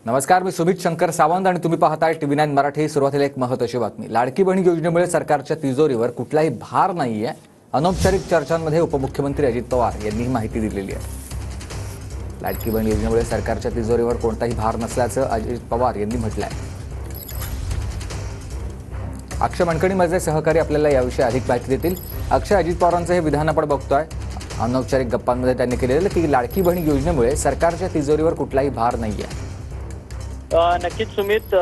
नमस्कार, मी सुमित शंकर सावंत आणि तुम्ही पाहताय TV9 मराठी। सुरुवातीला एक महत्त्वाची बातमी। लाडकी बहीण योजनेमुळे सरकारच्या तिजोरीवर कुठलाही भार नाहीये। अनौपचारिक चर्चांमध्ये उपमुख्यमंत्री अजित पवार यांनी ही माहिती दिलेली आहे। लाडकी बहीण योजनेमुळे सरकारच्या तिजोरीवर कोणताही भार नसल्याचं अजित पवार यांनी म्हटलंय। अक्षय मनकणी माझे सहकारी आपल्याला याविषयी अधिक माहिती देतील। अक्षय, अजित पवारांचं हे विधान आपण बघतोय अनौपचारिक गप्पांमध्ये त्यांनी केलेलं की लाडकी बहीण योजनेमुळे सरकारच्या तिजोरीवर कुठलाही भार नाहीये। नक्कीच सुमित,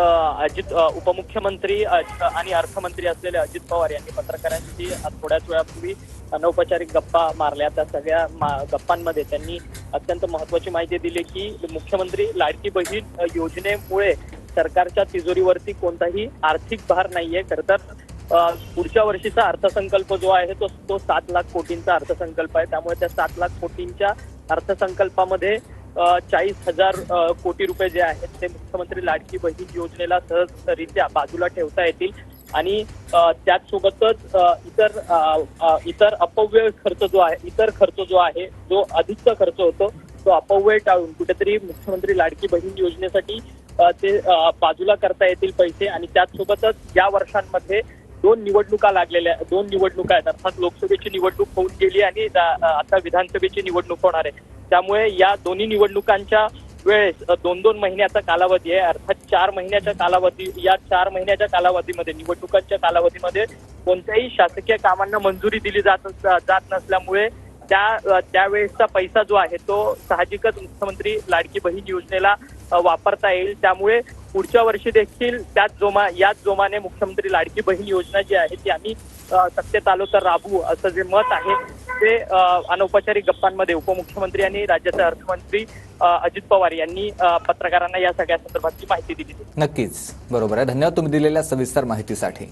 उपमुख्यमंत्री आणि अर्थमंत्री असलेले अजित पवार यांनी पत्रकारांशी थोड्याच वेळापूर्वी अनौपचारिक गप्पा मारल्या। त्या सगळ्या गप्पांमध्ये त्यांनी अत्यंत महत्त्वाची माहिती दिली की मुख्यमंत्री लाडकी बहीण योजनेमुळे सरकारच्या तिजोरीवरती कोणताही आर्थिक भार नाहीये। खरं तर पुढच्या वर्षीचा अर्थसंकल्प जो आहे तो 7 लाख कोटींचा अर्थसंकल्प आहे। त्यामुळे त्या 7 लाख कोटींच्या अर्थसंकल्पामध्ये 40,000 कोटी रुपये जे आहेत ते मुख्यमंत्री लाडकी बहीण योजनेला सहजरित्या बाजूला ठेवता येतील आणि त्याचसोबतच इतर अपव्यय खर्च जो आहे जो अधिकचा खर्च होतो तो अपव्यय टाळून कुठेतरी मुख्यमंत्री लाडकी बहीण योजनेसाठी ते बाजूला करता येतील पैसे। आणि त्याचसोबतच या वर्षांमध्ये 2 निवडणुका आहेत, अर्थात लोकसभेची निवडणूक होऊन गेली आणि आता विधानसभेची निवडणूक होणार आहे। त्यामुळे या दोन्ही निवडणुकांच्या वेळेस 2-2 महिन्याचा कालावधी आहे, अर्थात 4 महिन्याच्या कालावधी। या 4 महिन्याच्या कालावधीमध्ये निवडणुकांच्या कालावधीमध्ये कोणत्याही शासकीय कामांना मंजुरी दिली जात नसल्यामुळे त्यावेळेसचा पैसा जो आहे तो साहजिकच मुख्यमंत्री लाडकी बहीण योजनेला वापरता येईल। त्यामुळे पुढच्या वर्षी देखील याच जोमाने मुख्यमंत्री लाडकी बहीण योजना जी आहे ती आम्ही सत्तेत आलो तर राबवू असं जे मत आहे ते अनौपचारिक गप्पांमध्ये उपमुख्यमंत्री आणि राज्याचे अर्थमंत्री अजित पवार यांनी पत्रकारांना या सगळ्या संदर्भातली माहिती दिली। नक्कीच बरोबर आहे। धन्यवाद तुम्ही दिलेल्या सविस्तर माहितीसाठी।